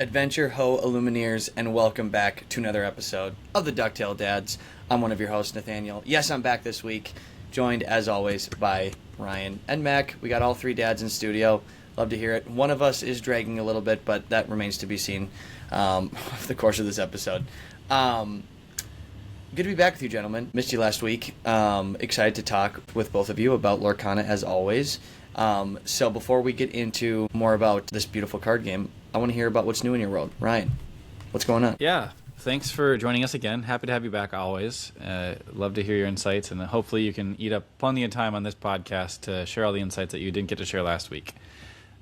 Adventure Ho Illumineers, and welcome back to another episode of the Ducktail Dads. I'm one of your hosts, Nathaniel. Yes, I'm back this week, joined as always by Ryan and Mack. We got all three dads in studio. Love to hear it. One of us is dragging a little bit, but that remains to be seen over the course of this episode. Good to be back with you, gentlemen. Missed you last week. Excited to talk with both of you about Lorcana as always. So before we get into more about this beautiful card game, I want to hear about what's new in your world. Ryan, what's going on? Yeah, thanks for joining us again. Happy to have you back always. Love to hear your insights, and hopefully you can eat up plenty of time on this podcast to share all the insights that you didn't get to share last week.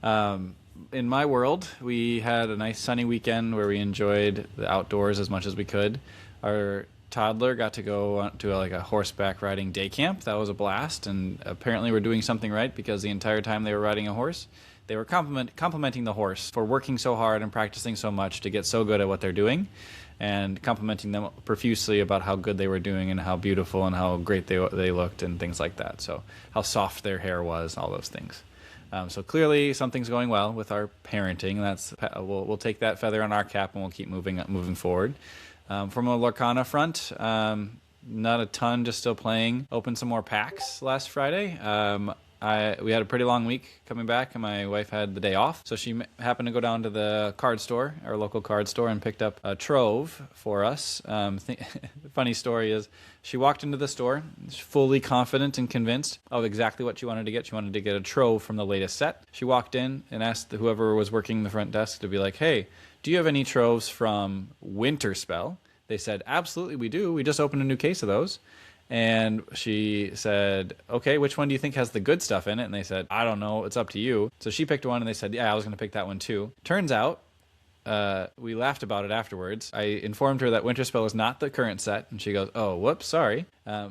In my world, we had a nice sunny weekend where we enjoyed the outdoors as much as we could. Our toddler got to go to a horseback riding day camp. That was a blast, and apparently we're doing something right because the entire time they were riding a horse, they were complimenting the horse for working so hard and practicing so much to get so good at what they're doing, and complimenting them profusely about how good they were doing and how beautiful and how great they looked and things like that. So how soft their hair was, all those things. So clearly something's going well with our parenting. That's we'll take that feather on our cap and we'll keep moving forward. From a Lorcana front, not a ton, just still playing. Opened some more packs last Friday. We had a pretty long week coming back, and my wife had the day off, so she happened to go down to the card store, our local card store, and picked up a trove for us. The funny story is she walked into the store fully confident and convinced of exactly what she wanted to get. She wanted to get a trove from the latest set. She walked in and asked whoever was working the front desk to be like, hey, do you have any troves from Winter Spell? They said, absolutely we do. We just opened a new case of those. And she said, okay, which one do you think has the good stuff in it? And they said, I don't know, it's up to you. So she picked one and they said, yeah, I was going to pick that one too. Turns out, we laughed about it afterwards. I informed her that Winterspell is not the current set, and she goes, oh, whoops, sorry.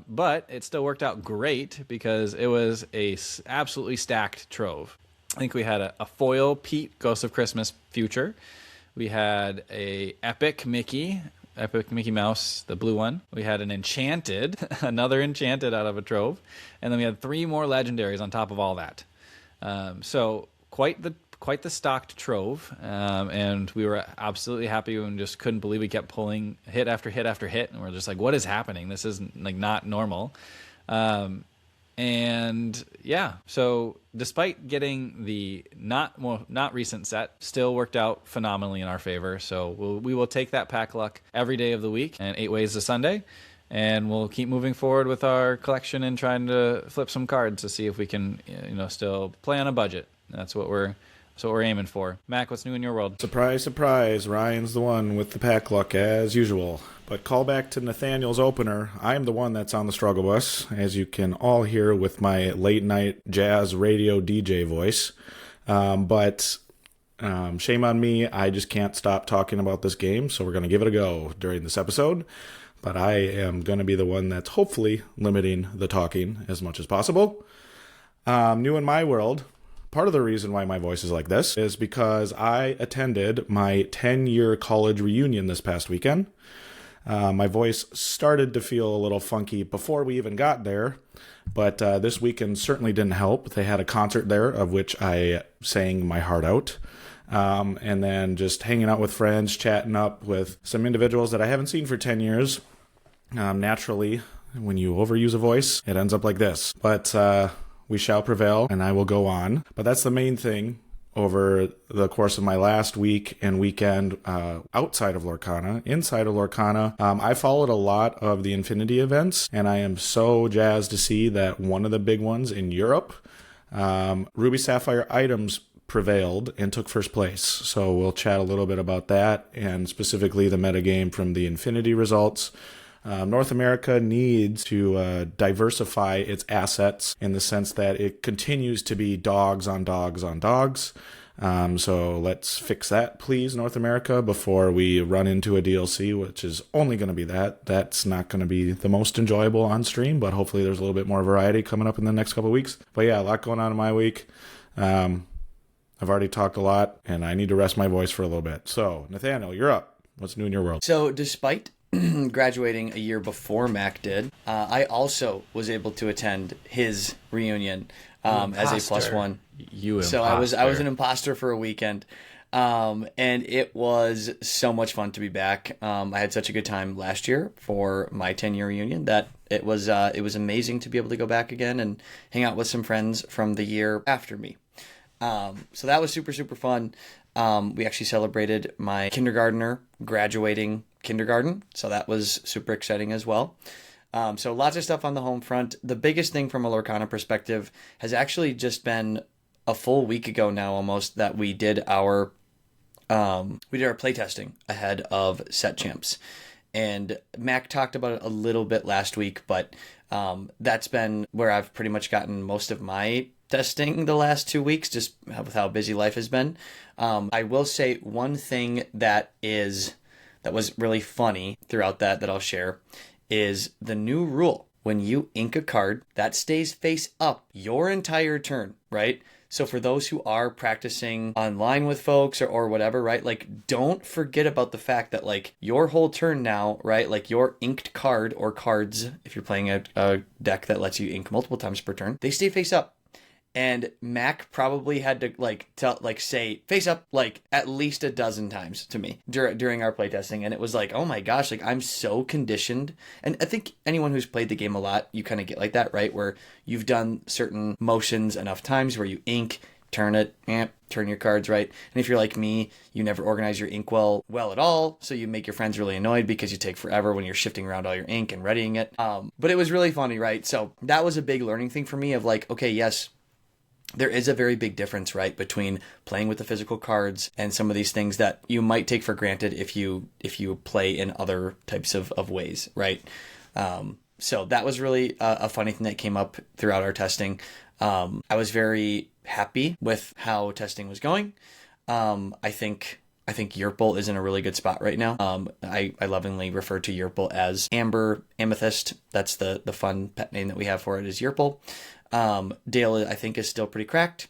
But it still worked out great because it was a absolutely stacked trove. I think we had a foil Pete Ghost of Christmas Future. We had a Epic Mickey Mouse, the blue one. We had an Enchanted, another Enchanted out of a trove. And then we had 3 more Legendaries on top of all that. So quite the stocked trove. And we were absolutely happy and just couldn't believe we kept pulling hit after hit after hit. And we're just like, what is happening? This is not normal. And yeah, so despite getting the not recent set, still worked out phenomenally in our favor. So we will take that pack luck every day of the week and 8 ways to Sunday, and we'll keep moving forward with our collection and trying to flip some cards to see if we can still play on a budget. That's what we're aiming for. Mac, what's new in your world? Surprise, surprise. Ryan's the one with the pack luck as usual. But call back to Nathaniel's opener. I am the one that's on the struggle bus, as you can all hear with my late night jazz radio DJ voice. But shame on me. I just can't stop talking about this game, so we're going to give it a go during this episode. But I am going to be the one that's hopefully limiting the talking as much as possible. New in my world. Part of the reason why my voice is like this is because I attended my 10-year college reunion this past weekend. My voice started to feel a little funky before we even got there, but this weekend certainly didn't help. They had a concert there of which I sang my heart out, and then just hanging out with friends, chatting up with some individuals that I haven't seen for 10 years. Naturally, when you overuse a voice, it ends up like this. But we shall prevail, and I will go on. But that's the main thing over the course of my last week and weekend outside of Lorcana. Inside of Lorcana, I followed a lot of the Infinity events, and I am so jazzed to see that one of the big ones in Europe, Ruby Sapphire items prevailed and took first place. So we'll chat a little bit about that, and specifically the metagame from the Infinity results. North America needs to diversify its assets in the sense that it continues to be dogs on dogs on dogs. So let's fix that, please, North America, before we run into a DLC, which is only going to be that. That's not going to be the most enjoyable on stream, but hopefully there's a little bit more variety coming up in the next couple of weeks. But yeah, a lot going on in my week. I've already talked a lot, and I need to rest my voice for a little bit. So, Nathaniel, you're up. What's new in your world? So despite graduating a year before Mack did, I also was able to attend his reunion as a +1. You so imposter. I was an imposter for a weekend. And it was so much fun to be back. I had such a good time last year for my 10-year reunion that it was amazing to be able to go back again and hang out with some friends from the year after me. So that was super, super fun. We actually celebrated my kindergartner graduating kindergarten, so that was super exciting as well. So lots of stuff on the home front. The biggest thing from a Lorcana perspective has actually just been a full week ago now almost that we did our playtesting ahead of Set Champs. And Mack talked about it a little bit last week, but that's been where I've pretty much gotten most of my testing the last 2 weeks, just with how busy life has been. I will say one thing that was really funny throughout that I'll share is the new rule. When you ink a card, that stays face up your entire turn, right? So for those who are practicing online with folks or whatever, right? Like, don't forget about the fact that, like, your whole turn now, right? Like, your inked card or cards, if you're playing a deck that lets you ink multiple times per turn, they stay face up. And Mac probably had to say face up like at least a dozen times to me during our playtesting, and it was like, oh my gosh, like I'm so conditioned. And I think anyone who's played the game a lot, you kind of get like that, right? Where you've done certain motions enough times where you ink, turn it, turn your cards, right? And if you're like me, you never organize your ink well at all, so you make your friends really annoyed because you take forever when you're shifting around all your ink and readying it. But it was really funny, right? So that was a big learning thing for me of like, okay, yes, there is a very big difference, right, between playing with the physical cards and some of these things that you might take for granted if you play in other types of ways, right? So that was really a funny thing that came up throughout our testing. I was very happy with how testing was going. I think Yurple is in a really good spot right now. I lovingly refer to Yurple as Amber Amethyst. That's the fun pet name that we have for it is Yurple. Dale, I think, is still pretty cracked.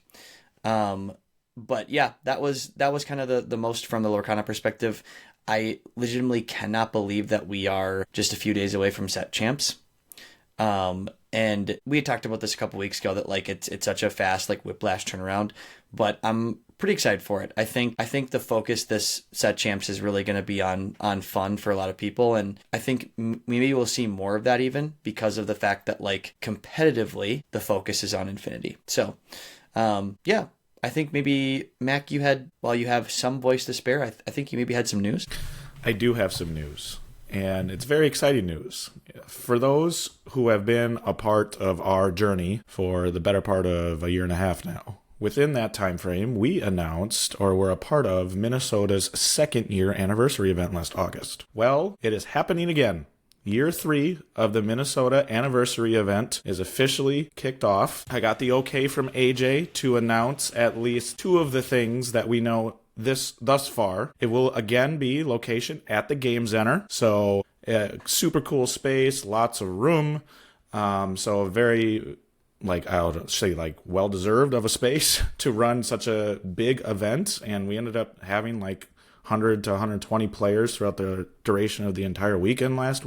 But yeah, that was kind of the most from the Lorcana perspective. I legitimately cannot believe that we are just a few days away from Set Champs. And we had talked about this a couple weeks ago that like it's such a fast like whiplash turnaround, but I'm pretty excited for it. I think the focus this Set Champs is really going to be on fun for a lot of people, and I think maybe we'll see more of that even because of the fact that like competitively the focus is on Infinity. So yeah, I think maybe Mac, you have some voice to spare, I think you maybe had some news. I do have some news, and it's very exciting news. For those who have been a part of our journey for the better part of a year and a half now, within that time frame, we announced or were a part of Minnesota's second-year anniversary event last August. Well, it is happening again. Year 3 of the Minnesota anniversary event is officially kicked off. I got the okay from AJ to announce at least 2 of the things that we know thus far. It will again be location at the Game Center. So super cool space, lots of room. So very I'll say well-deserved of a space to run such a big event. And we ended up having 100 to 120 players throughout the duration of the entire weekend last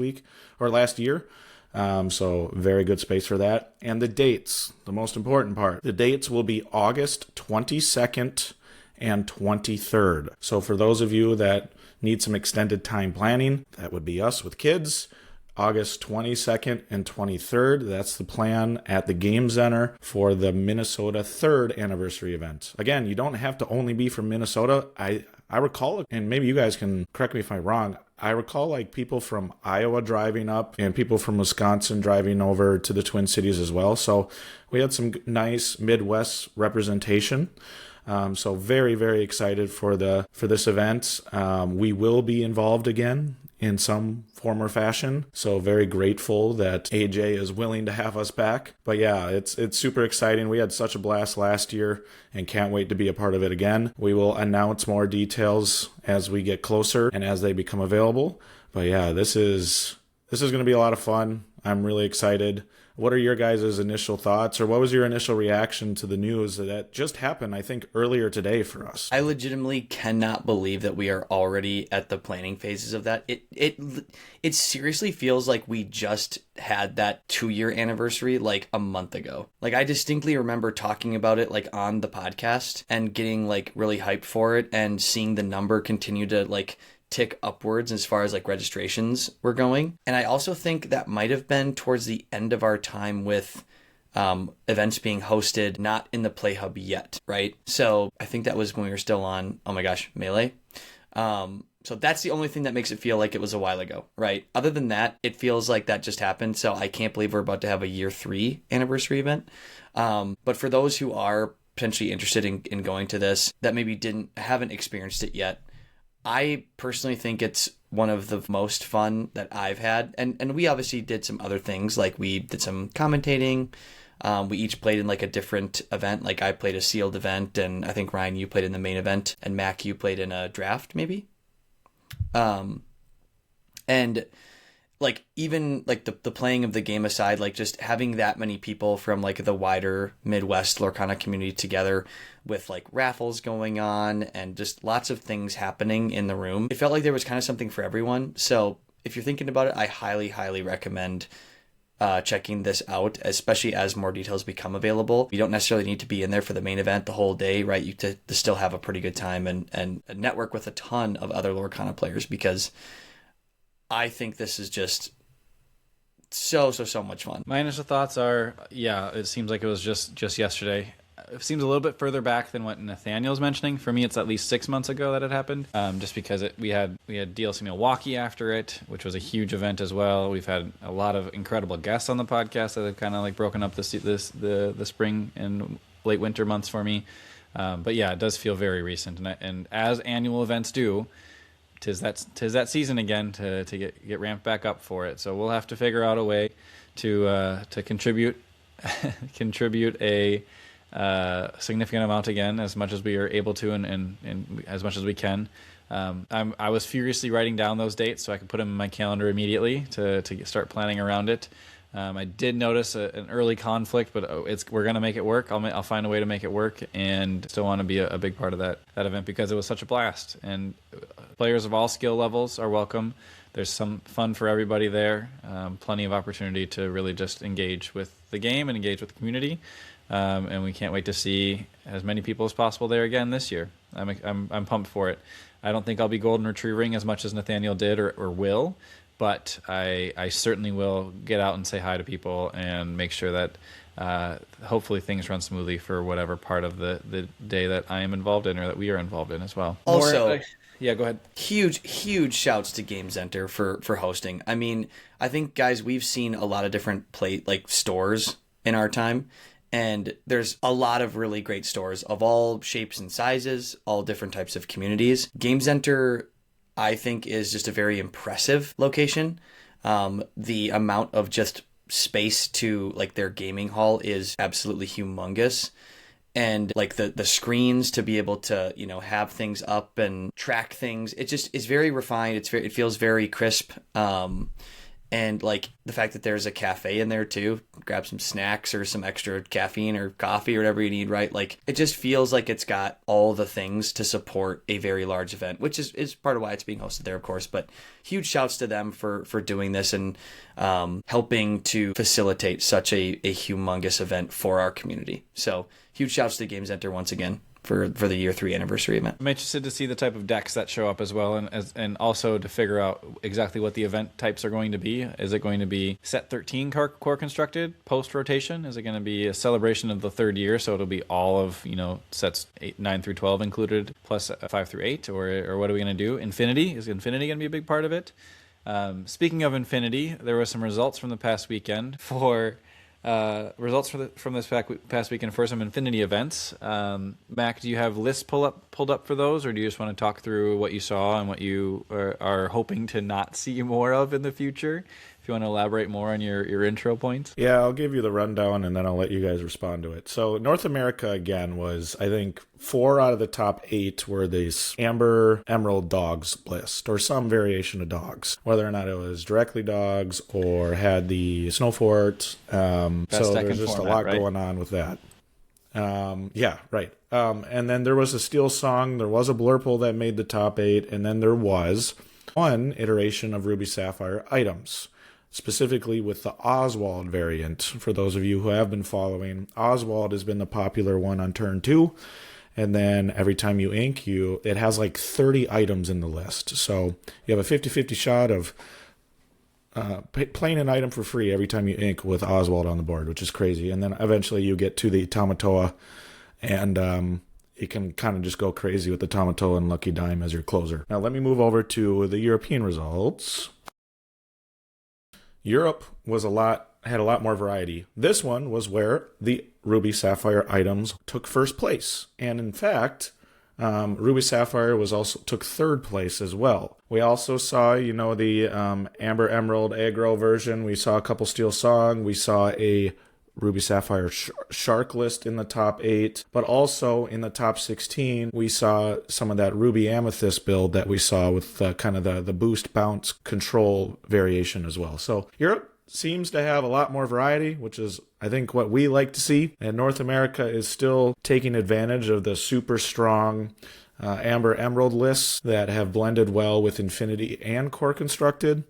year. So very good space for that. And the dates, the most important part. The dates will be August 22nd and 23rd. So for those of you that need some extended time planning, that would be us with kids. August 22nd and 23rd. That's the plan at the Game Center for the Minnesota 3rd anniversary event. Again, you don't have to only be from Minnesota. I recall, and maybe you guys can correct me if I'm wrong, I recall people from Iowa driving up and people from Wisconsin driving over to the Twin Cities as well. So we had some nice Midwest representation. So very, very excited for this event. We will be involved again in some form or fashion. So very grateful that AJ is willing to have us back. But yeah, it's super exciting. We had such a blast last year and can't wait to be a part of it again. We will announce more details as we get closer and as they become available. But yeah, this is going to be a lot of fun. I'm really excited. What are your guys' initial thoughts, or what was your initial reaction to the news that just happened, I think, earlier today for us? I legitimately cannot believe that we are already at the planning phases of that. It seriously feels like we just had that 2-year anniversary like a month ago. Like, I distinctly remember talking about it like on the podcast and getting like really hyped for it and seeing the number continue to like tick upwards as far as like registrations were going. And I also think that might have been towards the end of our time with events being hosted, not in the Play Hub yet, right? So I think that was when we were still on, oh my gosh, Melee. So that's the only thing that makes it feel like it was a while ago, right? Other than that, it feels like that just happened. So I can't believe we're about to have a year 3 anniversary event. But for those who are potentially interested in going to this that maybe haven't experienced it yet, I personally think it's one of the most fun that I've had. And we obviously did some other things, like we did some commentating. We each played in like a different event. Like I played a sealed event, and I think Ryan, you played in the main event, and Mack, you played in a draft maybe. And like even like the playing of the game aside, like just having that many people from like the wider Midwest Lorcana community together with like raffles going on and just lots of things happening in the room, it felt like there was kind of something for everyone. So if you're thinking about it, I highly recommend checking this out, especially as more details become available. You don't necessarily need to be in there for the main event the whole day, right? You to still have a pretty good time and network with a ton of other Lorcana players, because I think this is just so much fun. My initial thoughts are, yeah, it seems like it was just yesterday. It seems a little bit further back than what Nathaniel's mentioning. For me, it's at least 6 months ago that it happened. Just because we had DLC Milwaukee after it, which was a huge event as well. We've had a lot of incredible guests on the podcast that have kind of like broken up the spring and late winter months for me. But yeah, it does feel very recent, and as annual events do, tis that season again to get ramped back up for it. So we'll have to figure out a way to contribute a significant amount again, as much as we are able to, and as much as we can. I was furiously writing down those dates so I could put them in my calendar immediately to start planning around it. I did notice an early conflict, but we're going to make it work. I'll find a way to make it work, and still want to be a big part of that event because it was such a blast. And players of all skill levels are welcome. There's some fun for everybody there. Plenty of opportunity to really just engage with the game and engage with the community. And we can't wait to see as many people as possible there again this year. I'm pumped for it. I don't think I'll be golden retrievering as much as Nathaniel did or will. But I certainly will get out and say hi to people and make sure that hopefully things run smoothly for whatever part of the day that I am involved in or that we are involved in as well. Also, yeah, go ahead. Huge shouts to Game Center for hosting. I mean, I think, guys, we've seen a lot of different stores in our time, and there's a lot of really great stores of all shapes and sizes, all different types of communities. Game Center, I think, is just a very impressive location. The amount of just space to like their gaming hall is absolutely humongous. And like the screens to be able to, have things up and track things. It just is very refined. It feels very crisp. And like the fact that there's a cafe in there too, grab some snacks or some extra caffeine or coffee or whatever you need, right? Like it just feels like it's got all the things to support a very large event, which is part of why it's being hosted there, of course. But huge shouts to them for doing this and helping to facilitate such a humongous event for our community. So huge shouts to Game Center once again for the year 3 anniversary event. I'm interested to see the type of decks that show up as well, and also to figure out exactly what the event types are going to be. Is it going to be set 13 core constructed post rotation? Is it going to be a celebration of the 3rd year, so it'll be all of sets 9 through 12 included plus 5 through 8, or what are we going to do? Infinity, is Infinity going to be a big part of it? Speaking of Infinity, there were some results from the past weekend for. From this past weekend for some Infinity events. Mack, do you have lists pulled up for those, or do you just want to talk through what you saw and what you are hoping to not see more of in the future? you want to elaborate more on your intro points? Yeah, I'll give you the rundown and then I'll let you guys respond to it. So North America, again, was, I think, 4 out of the top 8 were these Amber Emerald dogs list, or some variation of dogs, whether or not it was directly dogs or had the snow fort. So there's just a lot going on with that. Yeah, right. And then there was a Steel Song, there was a Blurple that made the top 8, and then there was one iteration of Ruby Sapphire items, specifically with the Oswald variant. For those of you who have been following, Oswald has been the popular one on turn 2, and then every time you ink, it has like 30 items in the list. So you have a 50-50 shot of playing an item for free every time you ink with Oswald on the board, which is crazy. And then eventually you get to the Tamatoa, and you can kind of just go crazy with the Tamatoa and Lucky Dime as your closer. Now let me move over to the European results. Europe had a lot more variety. This one was where the Ruby Sapphire items took first place. And in fact, Ruby Sapphire took third place as well. We also saw, the Amber Emerald aggro version. We saw a couple Steel Song. We saw a Ruby Sapphire Shark list in the top 8. But also in the top 16, we saw some of that Ruby Amethyst build that we saw with kind of the boost bounce control variation as well. So Europe seems to have a lot more variety, which is, I think, what we like to see. And North America is still taking advantage of the super strong Amber Emerald lists that have blended well with Infinity and Core Constructed.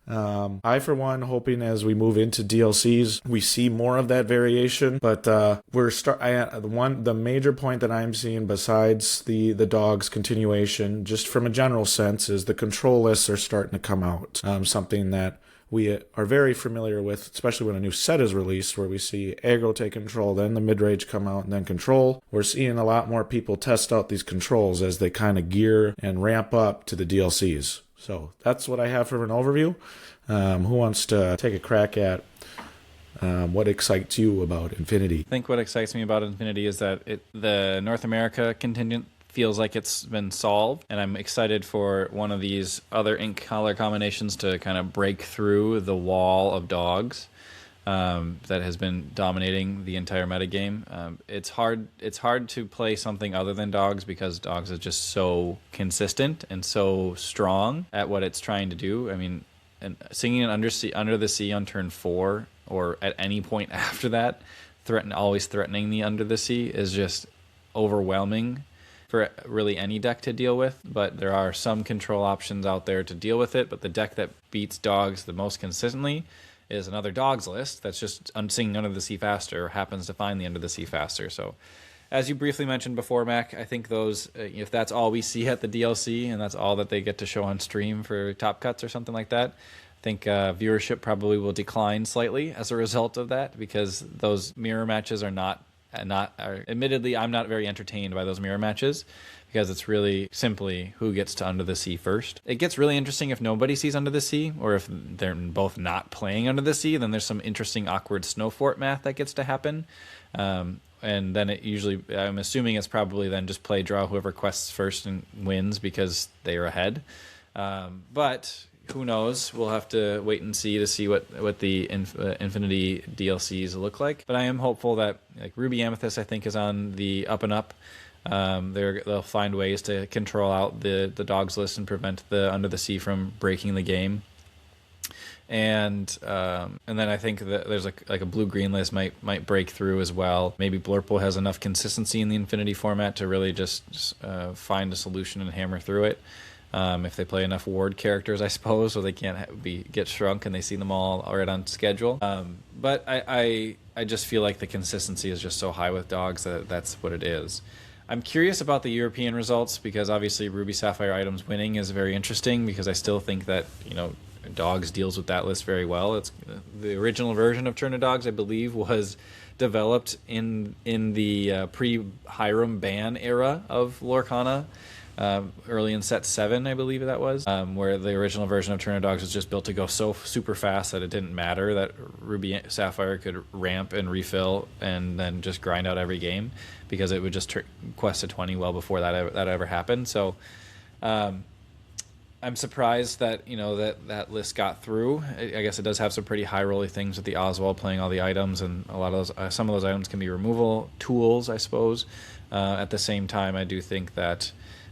I, for one, hoping as we move into DLCs, we see more of that variation. But the major point that I'm seeing, besides the dogs continuation, just from a general sense, is the control lists are starting to come out. Something that we are very familiar with, especially when a new set is released, where we see aggro take control, then the mid-range come out, and then control. We're seeing a lot more people test out these controls as they kind of gear and ramp up to the DLCs. So that's what I have for an overview. Who wants to take a crack at what excites you about Infinity? I think what excites me about Infinity is that the North America contingent feels like it's been solved, and I'm excited for one of these other ink color combinations to kind of break through the wall of dogs that has been dominating the entire metagame. It's hard to play something other than dogs because dogs is just so consistent and so strong at what it's trying to do. I mean, and singing an Under the Sea on turn 4 or at any point after that, always threatening the Under the Sea is just overwhelming for really any deck to deal with. But there are some control options out there to deal with it. But the deck that beats dogs the most consistently is another dogs list that's just singing Under the Sea faster, or happens to find the Under the Sea faster. So as you briefly mentioned before, Mac, I think those, if that's all we see at the DLC and that's all that they get to show on stream for top cuts or something like that, I think viewership probably will decline slightly as a result of that, because those mirror matches admittedly, I'm not very entertained by those mirror matches, because it's really simply who gets to Under the Sea first. It gets really interesting if nobody sees Under the Sea, or if they're both not playing Under the Sea, then there's some interesting awkward snow fort math that gets to happen. And then it usually, I'm assuming it's probably then just play draw whoever quests first and wins because they are ahead. But who knows? We'll have to wait and see what the Infinity DLCs look like. But I am hopeful that Ruby Amethyst, I think, is on the up and up. They'll find ways to control out the dogs list and prevent the Under the Sea from breaking the game. And then I think that there's like a blue-green list might break through as well. Maybe Blurple has enough consistency in the Infinity format to really just find a solution and hammer through it. If they play enough ward characters, I suppose, so they can't get shrunk and they see them all right on schedule. But I just feel like the consistency is just so high with dogs that that's what it is. I'm curious about the European results, because obviously Ruby Sapphire items winning is very interesting, because I still think that, dogs deals with that list very well. It's the original version of Turn of Dogs, I believe, was developed in the pre-Hiram ban era of Lorcana, early in set 7, I believe that was, where the original version of Turn of Dogs was just built to go so super fast that it didn't matter that Ruby Sapphire could ramp and refill and then just grind out every game, because it would just quest to 20 well before that ever happened. So I'm surprised that that list got through. I guess it does have some pretty high rolly things with the Oswald playing all the items, and a lot of those, some of those items can be removal tools, I suppose. At the same time, I do think that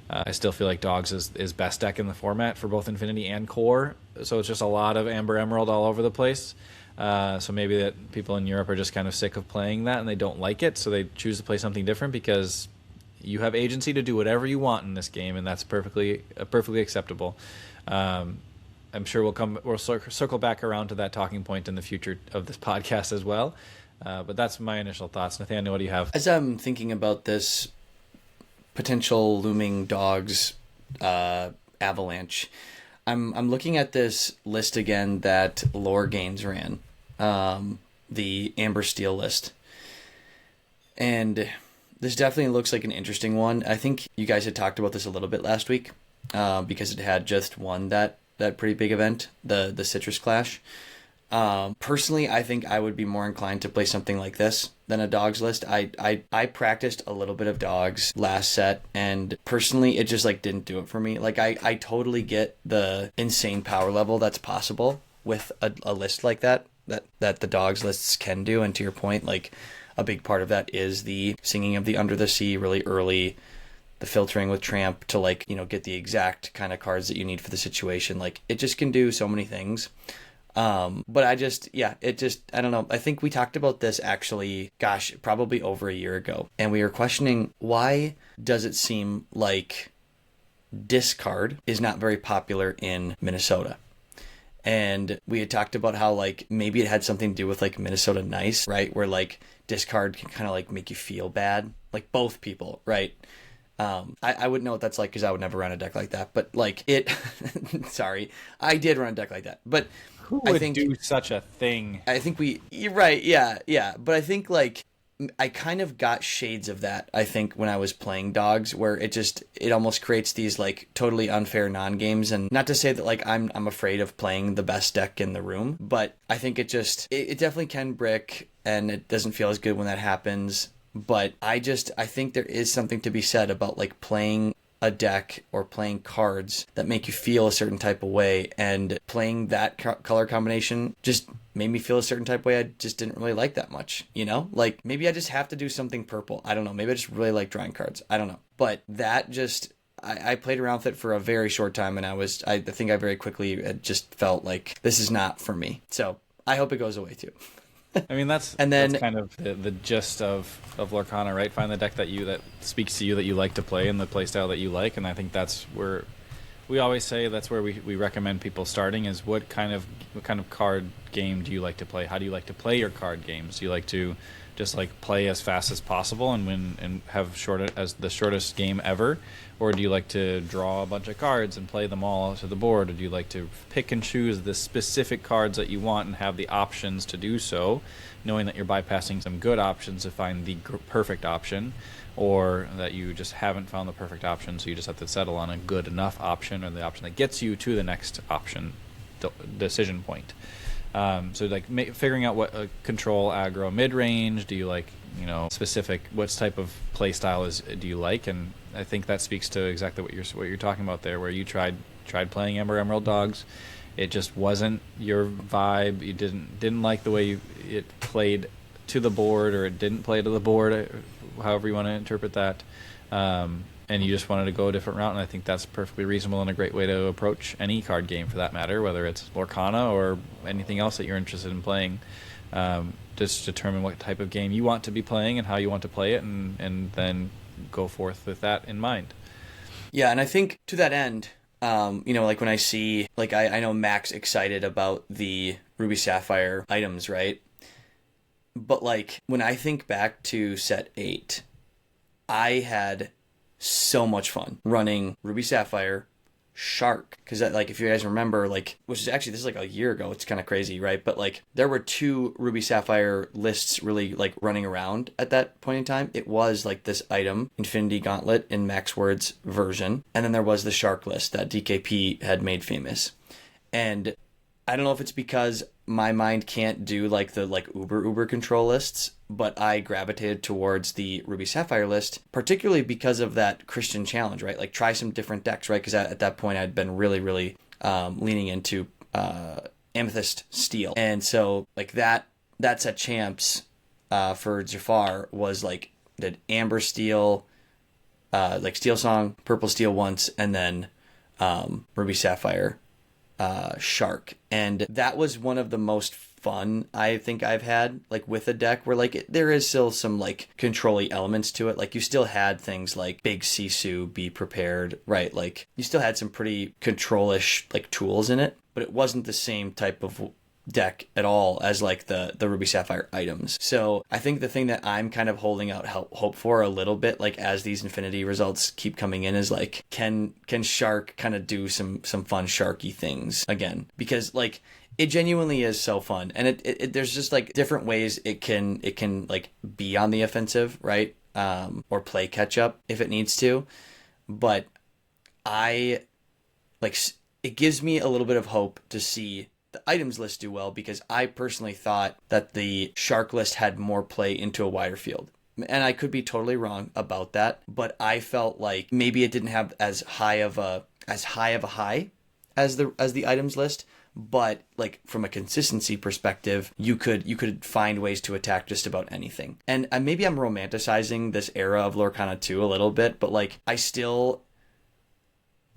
I still feel like Dogs is best deck in the format for both Infinity and Core. So it's just a lot of Amber Emerald all over the place. So maybe that people in Europe are just kind of sick of playing that and they don't like it, so they choose to play something different because you have agency to do whatever you want in this game, and that's perfectly acceptable. I'm sure we'll circle back around to that talking point in the future of this podcast as well. But that's my initial thoughts. Nathaniel, what do you have? As I'm thinking about this potential looming Dogs avalanche, I'm looking at this list again that Lore Gains ran, the Amber Steel list, and this definitely looks like an interesting one. I think you guys had talked about this a little bit last week, because it had just won that pretty big event, the Citrus Clash. Personally, I think I would be more inclined to play something like this than a Dogs list. I practiced a little bit of Dogs last set, and personally, it just didn't do it for me. I totally get the insane power level that's possible with a list like that the Dogs lists can do, and to your point, a big part of that is the singing of the Under the Sea really early, the filtering with Tramp to get the exact kind of cards that you need for the situation. It just can do so many things. But I don't know. I think we talked about this actually, probably over a year ago, and we were questioning, why does it seem like discard is not very popular in Minnesota? And we had talked about how maybe it had something to do with Minnesota Nice, right? Where discard can kind of make you feel bad, both people, right? I wouldn't know what that's like because I would never run a deck like that. But it, sorry, I did run a deck like that. But who would do such a thing? I think you're right, yeah. But I think I kind of got shades of that, I think, when I was playing Dogs, where it almost creates these totally unfair non-games. And not to say that I'm afraid of playing the best deck in the room, but I think it definitely can brick, and it doesn't feel as good when that happens. But I think there is something to be said about playing a deck or playing cards that make you feel a certain type of way, and playing that color combination just made me feel a certain type of way I just didn't really like that much, maybe I just have to do something purple. I don't know. Maybe I just really like drawing cards. I don't know. But that I played around with it for a very short time, and I think I very quickly just felt like this is not for me. So I hope it goes away too. I mean, that's kind of the gist of Lorcana, right? Find the deck that speaks to you, that you like to play, and the play style that you like. And I think that's where we always say that's where we recommend people starting, is what kind of card game do you like to play? How do you like to play your card games? Do you like to just play as fast as possible and win and have the shortest game ever? Or do you like to draw a bunch of cards and play them all to the board? Or do you like to pick and choose the specific cards that you want and have the options to do so, knowing that you're bypassing some good options to find the perfect option, or that you just haven't found the perfect option, so you just have to settle on a good enough option, or the option that gets you to the next option decision point? So figuring out what control, aggro, mid-range, do you specific, what type of play style do you like? And I think that speaks to exactly what you're talking about there, where you tried playing Amber Emerald Dogs. It just wasn't your vibe. You didn't like the way it played to the board, or it didn't play to the board, however you want to interpret that. And you just wanted to go a different route, and I think that's perfectly reasonable and a great way to approach any card game, for that matter, whether it's Lorcana or anything else that you're interested in playing. Just determine what type of game you want to be playing and how you want to play it, and then go forth with that in mind. Yeah, and I think to that end, when I see, I know Mack's excited about the Ruby Sapphire items, right? But when I think back to set 8, I had so much fun running Ruby Sapphire, Shark, because if you guys remember, which is actually, this is a year ago, it's kind of crazy, right? But there were 2 Ruby Sapphire lists really running around at that point in time. It was this item, Infinity Gauntlet in Max Word's version, and then there was the Shark list that DKP had made famous. And I don't know if it's because my mind can't do like the like uber control lists, but I gravitated towards the Ruby Sapphire list, particularly because of that Christian challenge, right? Like try some different decks, right? Because at that point I'd been really leaning into Amethyst Steel, and so like that set champs for Jafar was like did Amber Steel, like Steel Song, Purple Steel once, and then Ruby Sapphire Shark. And that was one of the most fun I think I've had, like with a deck where like there is still some like control-y elements to it. Like you still had things like Big Sisu, Be Prepared, right? Like you still had some pretty control-ish like tools in it, but it wasn't the same type of deck at all as like the Ruby Sapphire items. So I think the thing that I'm kind of holding out hope for a little bit, like as these Infinity results keep coming in, is like can Shark kind of do some fun sharky things again? Because like it genuinely is so fun, and it there's just like different ways it can like be on the offensive, right? Or play catch up if it needs to. But I like it gives me a little bit of hope to see the items list do well, because I personally thought that the Shark list had more play into a wider field. And I could be totally wrong about that, but I felt like maybe it didn't have as high of a high as the items list, but like from a consistency perspective, you could find ways to attack just about anything. And maybe I'm romanticizing this era of Lorcana 2 a little bit, but like I still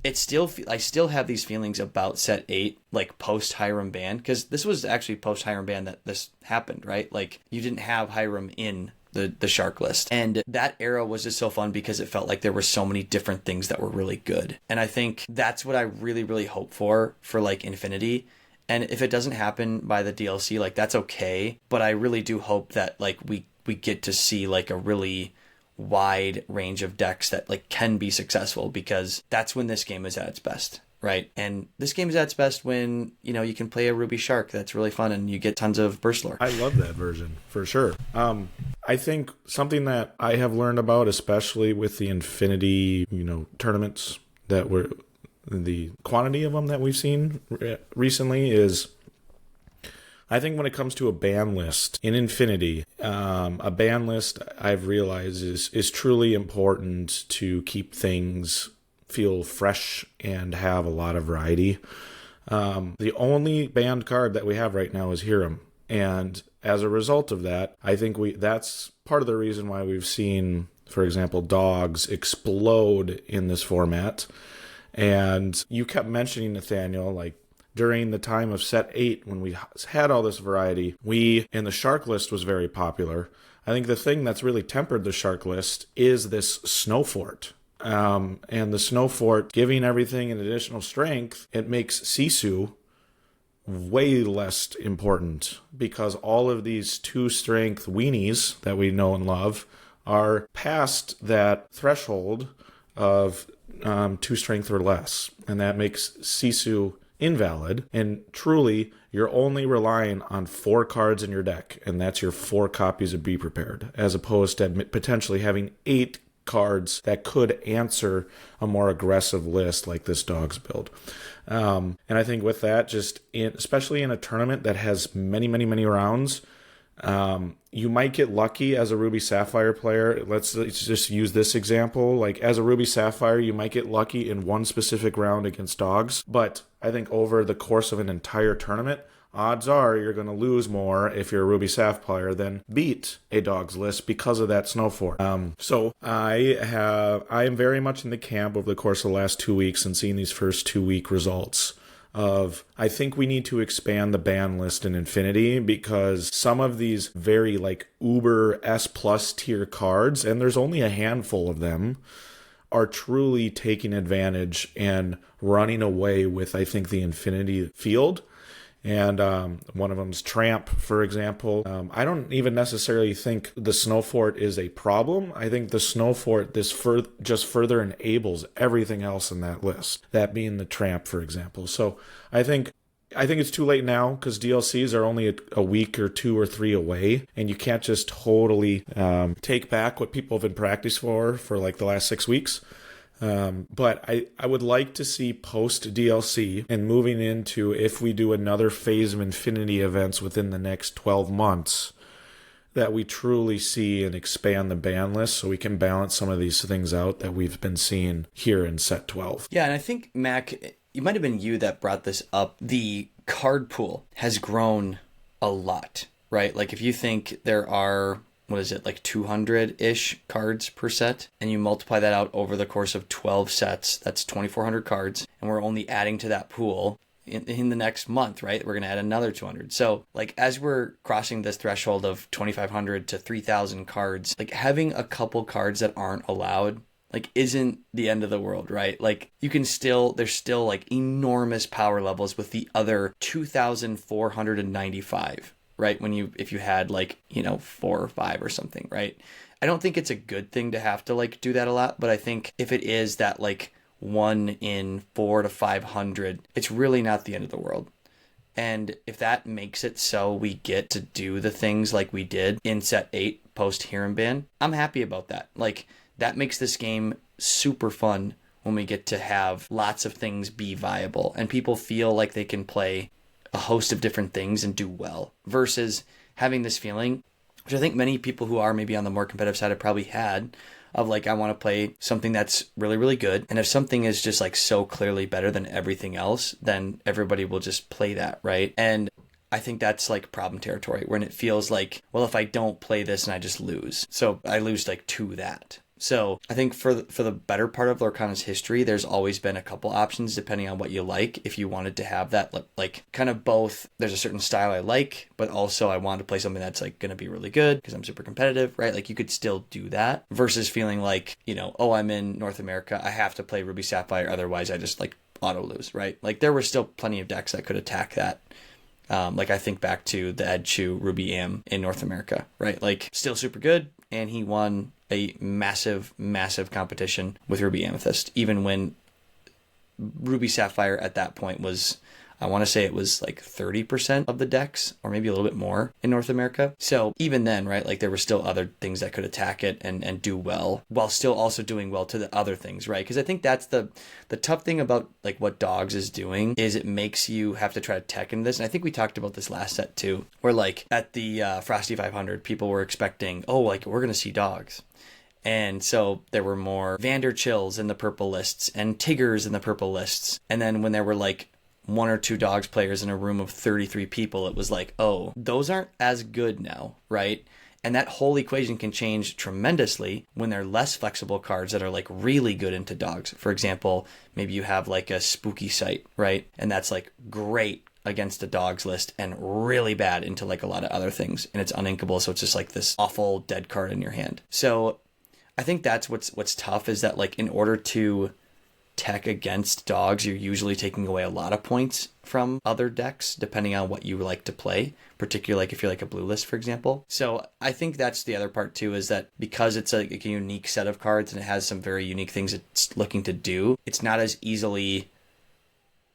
have these feelings about set 8, like post Hiram ban, because this was actually post Hiram ban that this happened, right? Like you didn't have Hiram in the Shark list, and that era was just so fun because it felt like there were so many different things that were really good. And I think that's what I really hope for like Infinity. And if it doesn't happen by the DLC, like that's okay, but I really do hope that like we get to see like a really wide range of decks that like can be successful, because that's when this game is at its best, right? And this game is at its best when, you know, you can play a Ruby Shark that's really fun and you get tons of burst lore. I love that version for sure. I think something that I have learned about, especially with the Infinity, you know, tournaments that were the quantity of them that we've seen recently, is I think when it comes to a ban list in Infinity, a ban list I've realized is truly important to keep things feel fresh and have a lot of variety. The only banned card that we have right now is Hiram. And as a result of that, I think that's part of the reason why we've seen, for example, dogs explode in this format. And you kept mentioning, Nathaniel, like during the time of set 8, when we had all this variety, and the Shark list was very popular. I think the thing that's really tempered the Shark list is this Snow Fort. And the Snow Fort giving everything an additional strength, it makes Sisu way less important, because all of these 2 strength weenies that we know and love are past that threshold of 2 strength or less. And that makes Sisu invalid, and truly you're only relying on 4 cards in your deck, and that's your 4 copies of Be Prepared, as opposed to potentially having 8 cards that could answer a more aggressive list like this dog's build. And I think with that, especially in a tournament that has many rounds, you might get lucky as a Ruby Sapphire player. Let's just use this example. Like as a Ruby Sapphire, you might get lucky in one specific round against dogs, but I think over the course of an entire tournament, odds are you're going to lose more if you're a Ruby Saph player than beat a dog's list because of that Snow Fort. So I am very much in the camp over the course of the last 2 weeks and seeing these first 2-week results of, I think we need to expand the ban list in Infinity, because some of these very like uber S+ tier cards, and there's only a handful of them, are truly taking advantage and running away with, I think, the Infinity field. And one of them's Tramp, for example. I don't even necessarily think the Snow Fort is a problem. I think the Snow Fort just further enables everything else in that list, that being the Tramp, for example. So I think it's too late now, because DLCs are only a week or 2 or 3 away, and you can't just totally take back what people have been practicing for like the last 6 weeks. But I would like to see post DLC and moving into, if we do another phase of Infinity events within the next 12 months, that we truly see and expand the ban list so we can balance some of these things out that we've been seeing here in set 12. Yeah, and I think, Mac, it might have been you that brought this up. The card pool has grown a lot, right? Like if you think there are, what is it, like 200-ish cards per set, and you multiply that out over the course of 12 sets, that's 2,400 cards, and we're only adding to that pool in the next month, right? We're going to add another 200. So like as we're crossing this threshold of 2,500 to 3,000 cards, like having a couple cards that aren't allowed like isn't the end of the world, right? Like you can still, there's still like enormous power levels with the other 2,495, right? If you had like, 4 or 5 or something, right? I don't think it's a good thing to have to like do that a lot, but I think if it is that like 1 in 4 to 500, it's really not the end of the world. And if that makes it so we get to do the things like we did in set 8 post Hero Ban, I'm happy about that. Like that makes this game super fun when we get to have lots of things be viable and people feel like they can play a host of different things and do well, versus having this feeling, which I think many people who are maybe on the more competitive side have probably had, of like, I want to play something that's really, really good. And if something is just like so clearly better than everything else, then everybody will just play that, right? And I think that's like problem territory when it feels like, well, if I don't play this and I just lose. So I lose like to that. So I think for the better part of Lorcana's history, there's always been a couple options depending on what you like. If you wanted to have that, like kind of both, there's a certain style I like, but also I want to play something that's like going to be really good because I'm super competitive, right? Like you could still do that versus feeling like, oh, I'm in North America, I have to play Ruby Sapphire, otherwise I just like auto lose, right? Like there were still plenty of decks that could attack that. Like I think back to the Ed Chu Ruby Am in North America, right? Like still super good, and he won a massive, massive competition with Ruby Amethyst, even when Ruby Sapphire at that point was, I want to say it was like 30% of the decks, or maybe a little bit more in North America. So even then, right, like there were still other things that could attack it and do well, while still also doing well to the other things, right? Because I think that's the tough thing about like what Dogs is doing, is it makes you have to try to tech into this. And I think we talked about this last set too, where like at the Frosty 500, people were expecting, oh, like we're going to see Dogs. And so there were more Vanderchills in the purple lists and Tiggers in the purple lists. And then when there were like 1 or 2 Dogs players in a room of 33 people, it was like, oh, those aren't as good now, right? And that whole equation can change tremendously when they're less flexible cards that are like really good into Dogs. For example, maybe you have like a Spooky Sight, right? And that's like great against a Dogs list and really bad into like a lot of other things. And it's uninkable, so it's just like this awful dead card in your hand. So I think that's what's tough, is that like in order to tech against Dogs, you're usually taking away a lot of points from other decks, depending on what you like to play, particularly like if you're like a blue list, for example. So I think that's the other part too, is that because it's like a unique set of cards and it has some very unique things it's looking to do, it's not as easily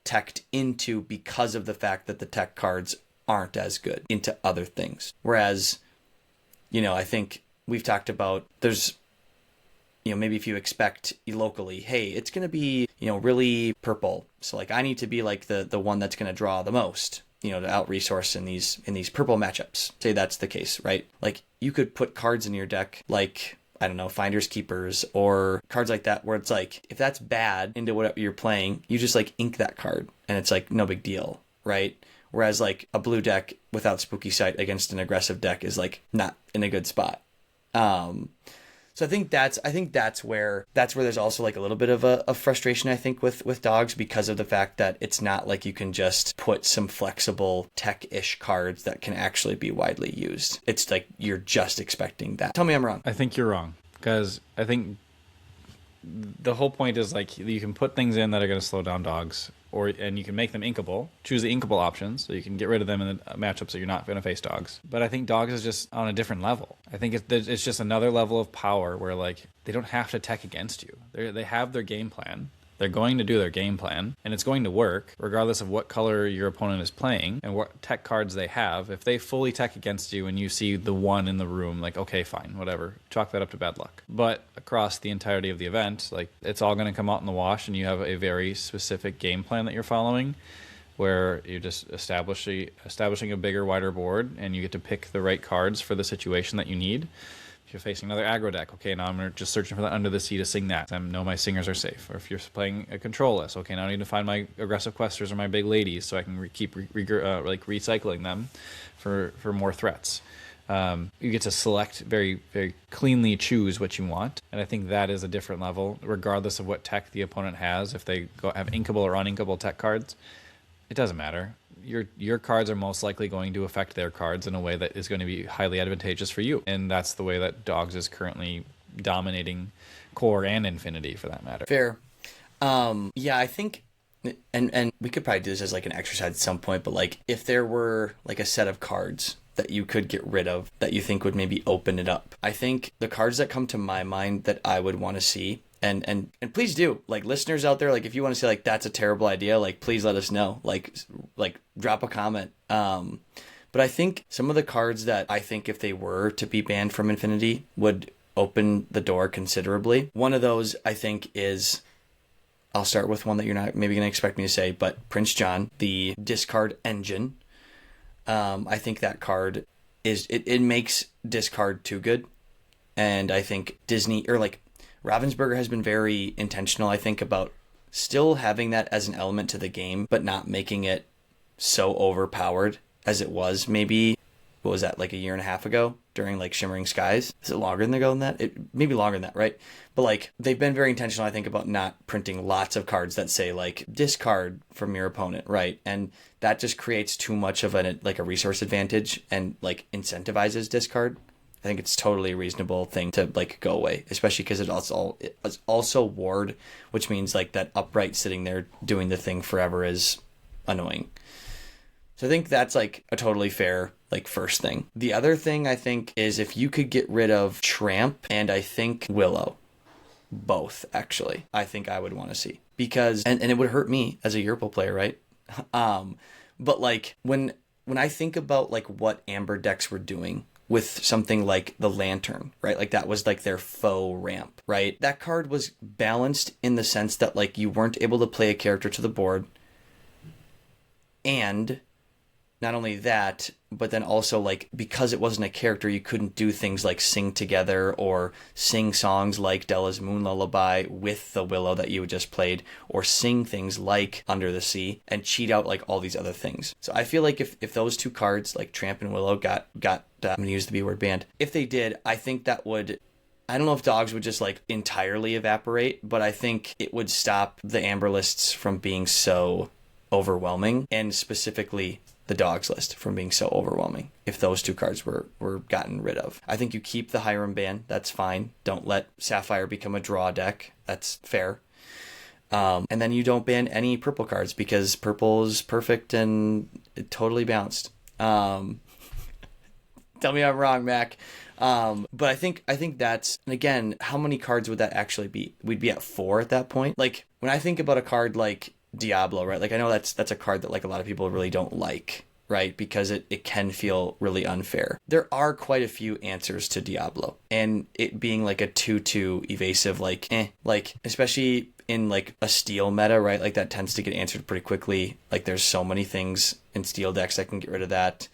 teched into because of the fact that the tech cards aren't as good into other things. Whereas, I think we've talked about there's, maybe if you expect locally, hey, it's going to be, really purple. So like I need to be like the one that's going to draw the most, to out resource in these purple matchups. Say that's the case, right? Like you could put cards in your deck like, I don't know, Finders Keepers or cards like that, where it's like, if that's bad into whatever you're playing, you just like ink that card and it's like no big deal, right? Whereas like a blue deck without Spooky Sight against an aggressive deck is like not in a good spot. So I think that's where there's also like a little bit of a frustration, I think, with Dogs, because of the fact that it's not like you can just put some flexible tech-ish cards that can actually be widely used. It's like you're just expecting that. Tell me I'm wrong. I think you're wrong, because I think the whole point is like you can put things in that are going to slow down Dogs, and you can make them inkable. Choose the inkable options, so you can get rid of them in the matchups that you're not going to face Dogs. But I think Dogs is just on a different level. I think it's just another level of power where like they don't have to tech against you. They have their game plan. They're going to do their game plan, and it's going to work regardless of what color your opponent is playing and what tech cards they have. If they fully tech against you and you see the one in the room, like, okay, fine, whatever, chalk that up to bad luck. But across the entirety of the event. Like, it's all going to come out in the wash, and you have a very specific game plan that you're following, where you're just establishing a bigger, wider board, and you get to pick the right cards for the situation that you need. If you're facing another aggro deck, okay, now I'm just searching for that Under the Sea to sing that. I know my singers are safe. Or if you're playing a control list, okay, now I need to find my aggressive questers or my big ladies so I can keep recycling them for more threats. You get to select very, very cleanly choose what you want. And I think that is a different level, regardless of what tech the opponent has. If they have inkable or uninkable tech cards, it doesn't matter. Your cards are most likely going to affect their cards in a way that is going to be highly advantageous for you. And that's the way that Dogs is currently dominating Core and Infinity, for that matter. Fair. Yeah, I think, and we could probably do this as like an exercise at some point, but like if there were like a set of cards that you could get rid of that you think would maybe open it up, I think the cards that come to my mind that I would want to see, and please do, like, listeners out there, like, if you want to say like that's a terrible idea, like, please let us know, like drop a comment. But I think some of the cards that I think if they were to be banned from Infinity would open the door considerably. One of those I think is, I'll start with one that you're not maybe going to expect me to say, but Prince John, the discard engine. I think that card it makes discard too good. And I think Disney, or like Ravensburger, has been very intentional, I think, about still having that as an element to the game, but not making it so overpowered as it was maybe, what was that, like a year and a half ago during like Shimmering Skies? Is it longer than that? It maybe longer than that, right? But like they've been very intentional, I think, about not printing lots of cards that say like discard from your opponent, right? And that just creates too much of a resource advantage and like incentivizes discard. I think it's totally a reasonable thing to like go away, especially because it's also ward, which means like that upright sitting there doing the thing forever is annoying. So I think that's like a totally fair like first thing. The other thing I think is if you could get rid of Tramp and I think Willow, both actually, I think I would want to see, because and it would hurt me as a Yurple player, right? But like when I think about like what Amber decks were doing with something like the Lantern, right? Like that was like their faux ramp, right? That card was balanced in the sense that like you weren't able to play a character to the board. And not only that, but then also like because it wasn't a character, you couldn't do things like sing together or sing songs like Della's Moon Lullaby with the Willow that you just played, or sing things like Under the Sea and cheat out like all these other things. So I feel like if those two cards, like Tramp and Willow, got I'm going to use the B word banned. If they did, I think that would, I don't know if Dogs would just like entirely evaporate, but I think it would stop the Amber lists from being so overwhelming, and specifically the Dogs list from being so overwhelming if those two cards were gotten rid of. I think you keep the Hiram ban. That's fine. Don't let Sapphire become a draw deck. That's fair. And then you don't ban any purple cards because purple is perfect and totally balanced. Tell me I'm wrong, Mack. But I think that's, and again, how many cards would that actually be? We'd be at 4 at that point. Like when I think about a card like Diablo, right? Like I know that's a card that like a lot of people really don't like, right? Because it can feel really unfair. There are quite a few answers to Diablo, and it being like a 2/2 evasive, like especially in like a steel meta, right? Like that tends to get answered pretty quickly. Like there's so many things in steel decks that can get rid of that.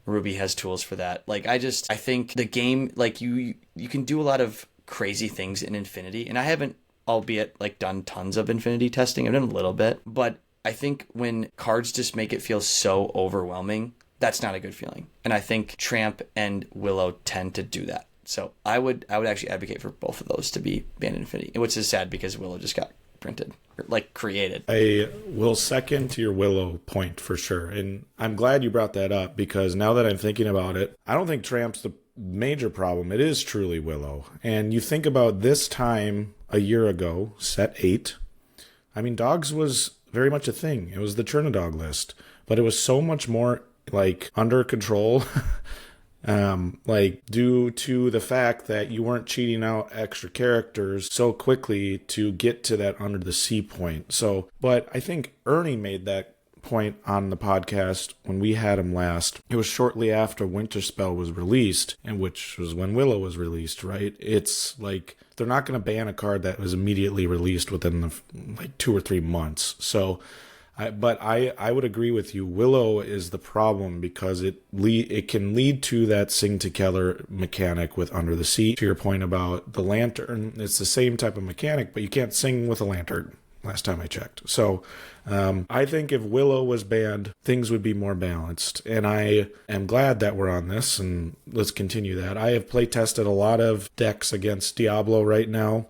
Ruby has tools for that. Like I think the game, like you can do a lot of crazy things in Infinity, and I haven't, albeit like done tons of Infinity testing. I've done a little bit, but I think when cards just make it feel so overwhelming, that's not a good feeling. And I think Tramp and Willow tend to do that. So I would actually advocate for both of those to be banned in Infinity, which is sad because Willow just got printed, or like created. I will second to your Willow point for sure. And I'm glad you brought that up, because now that I'm thinking about it, I don't think Tramp's the major problem. It is truly Willow. And you think about this time a year ago, set 8, I mean, Dogs was very much a thing. It was the Trinidog list, but it was so much more like under control, like due to the fact that you weren't cheating out extra characters so quickly to get to that Under the Sea point. So, but I think Ernie made that point on the podcast when we had him last. It was shortly after Winter Spell was released, and which was when Willow was released, right? It's like they're not going to ban a card that was immediately released within the, like 2 or 3 months. So, but I would agree with you. Willow is the problem because it can lead to that sing together mechanic with Under the Sea. To your point about the lantern, it's the same type of mechanic, but you can't sing with a lantern. Last time I checked. So I think if Willow was banned, things would be more balanced. And I am glad that we're on this, and let's continue that. I have play tested a lot of decks against Diablo right now.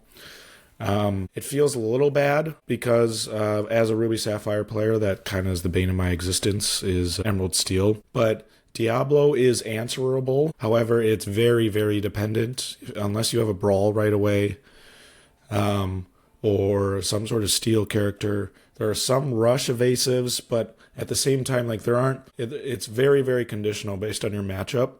It feels a little bad because as a Ruby Sapphire player, that kind of is the bane of my existence is Emerald Steel. But Diablo is answerable. However, it's very, very dependent. Unless you have a Brawl right away, or some sort of steel character. There are some rush evasives, but at the same time, like it's very, very conditional based on your matchup.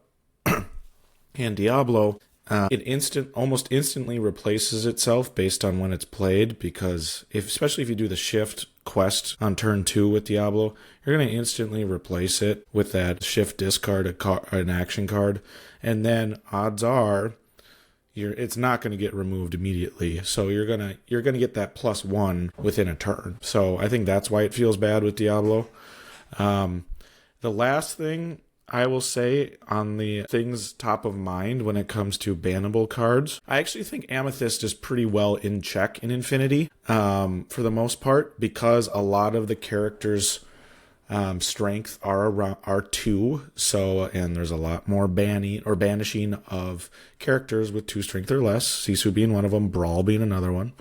And Diablo, almost instantly replaces itself based on when it's played, because especially if you do the shift quest on turn 2 with Diablo, you're going to instantly replace it with that shift discard an action card. And then odds are it's not going to get removed immediately, so you're gonna get that +1 within a turn. So I think that's why it feels bad with Diablo. The last thing I will say on the things top of mind when it comes to bannable cards, I actually think Amethyst is pretty well in check in Infinity for the most part, because a lot of the characters' strength are 2, and there's a lot more banishing of characters with 2 strength or less, Sisu being one of them, Brawl being another one.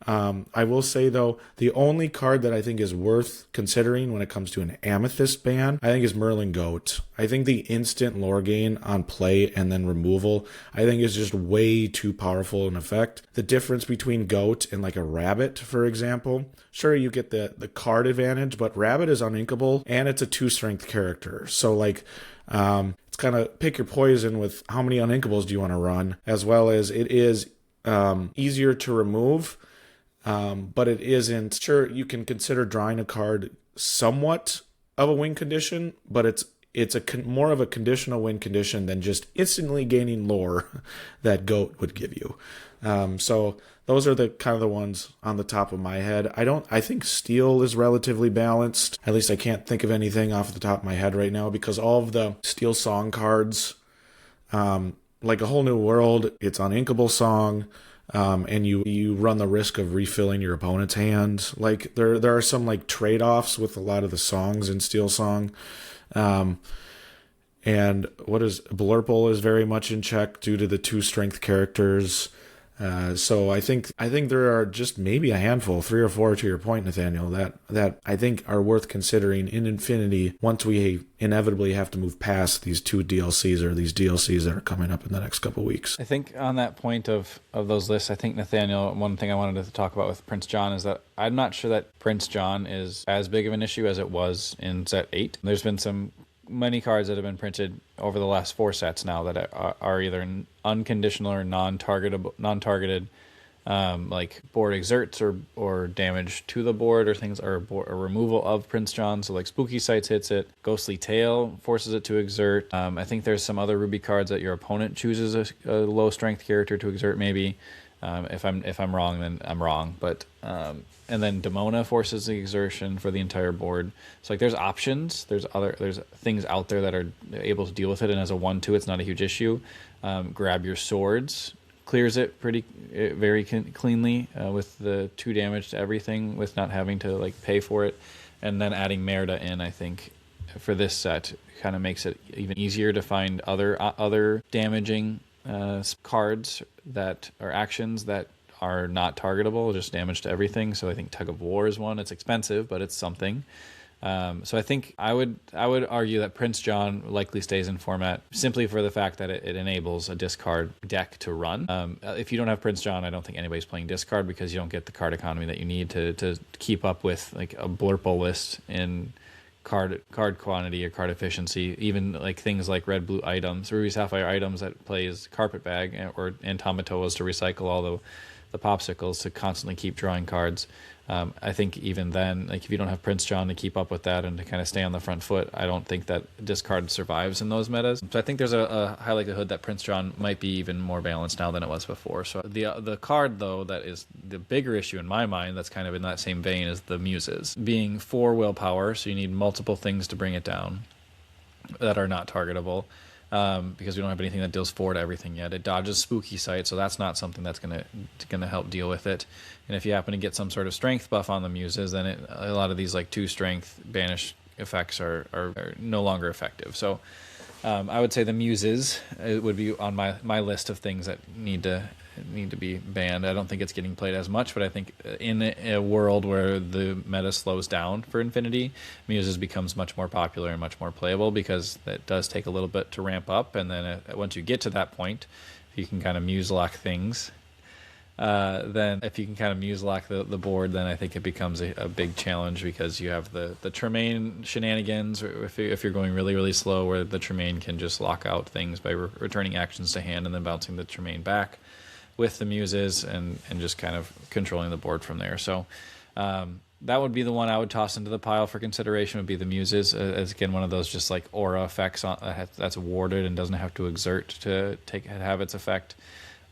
I will say, though, the only card that I think is worth considering when it comes to an Amethyst ban, I think is Merlin Goat. I think the instant lore gain on play and then removal, I think is just way too powerful in effect. The difference between Goat and like a Rabbit, for example, sure, you get the card advantage, but Rabbit is uninkable and it's a 2 strength character. So like, it's kind of pick your poison with how many uninkables do you want to run, as well as it is easier to remove. But it isn't. Sure, you can consider drawing a card somewhat of a win condition, but it's more of a conditional win condition than just instantly gaining lore that Goat would give you. So those are the kind of the ones on the top of my head. I think Steel is relatively balanced. At least I can't think of anything off the top of my head right now, because all of the Steel Song cards, like A Whole New World, it's uninkable Song. And you run the risk of refilling your opponent's hand. Like there are some like trade-offs with a lot of the songs in Steel Song. And Blurple is very much in check due to the 2 strength characters. So I think there are just maybe a handful, 3 or 4 to your point, Nathaniel, that I think are worth considering in Infinity once we inevitably have to move past these 2 DLCs or these DLCs that are coming up in the next couple of weeks. I think on that point of those lists, I think, Nathaniel, one thing I wanted to talk about with Prince John is that I'm not sure that Prince John is as big of an issue as it was in set 8. There's been many cards that have been printed over the last 4 sets now that are either unconditional or non-targeted, like board exerts or damage to the board or things, or removal of Prince John. So like Spooky Sights hits it, Ghostly Tail forces it to exert. I think there's some other Ruby cards that your opponent chooses a low strength character to exert maybe. If I'm wrong, then I'm wrong. But and then Demona forces the exertion for the entire board. So like there's options. There's things out there that are able to deal with it. And as a 1/2, it's not a huge issue. Grab Your Swords clears it very cleanly with the 2 damage to everything, with not having to like pay for it. And then adding Merida in, I think, for this set kind of makes it even easier to find other damaging cards that are actions that are not targetable, just damage to everything. So I think Tug of War is one. It's expensive, but it's something. So I think I would argue that Prince John likely stays in format simply for the fact that it enables a discard deck to run. If you don't have Prince John, I don't think anybody's playing discard, because you don't get the card economy that you need to keep up with like a Blurple list in card quantity or card efficiency. Even like things like red blue items, Ruby Sapphire items that plays Carpetbag and Tomatoas to recycle all the popsicles to constantly keep drawing cards. I think even then, like if you don't have Prince John to keep up with that and to kind of stay on the front foot, I don't think that discard survives in those metas. So I think there's a high likelihood that Prince John might be even more balanced now than it was before. So the card, though, that is the bigger issue in my mind that's kind of in that same vein is the Muses. Being 4 willpower, so you need multiple things to bring it down that are not targetable. Because we don't have anything that deals 4 to everything yet. It dodges Spooky Sight, so that's not something that's gonna help deal with it. And if you happen to get some sort of strength buff on the Muses, then a lot of these like 2 strength banish effects are no longer effective. So I would say the Muses would be on my list of things that need to be banned. I don't think it's getting played as much, but I think in a world where the meta slows down for Infinity, Muses becomes much more popular and much more playable because it does take a little bit to ramp up, and then once you get to that point, if you can kind of Muse lock things, then if you can kind of Muse lock the board, then I think it becomes a big challenge because you have the Tremaine shenanigans, or if you're going really, really slow, where the Tremaine can just lock out things by returning actions to hand and then bouncing the Tremaine back with the Muses and just kind of controlling the board from there. So that would be the one I would toss into the pile for consideration, would be the Muses, as again one of those just like aura effects that's warded and doesn't have to exert to have its effect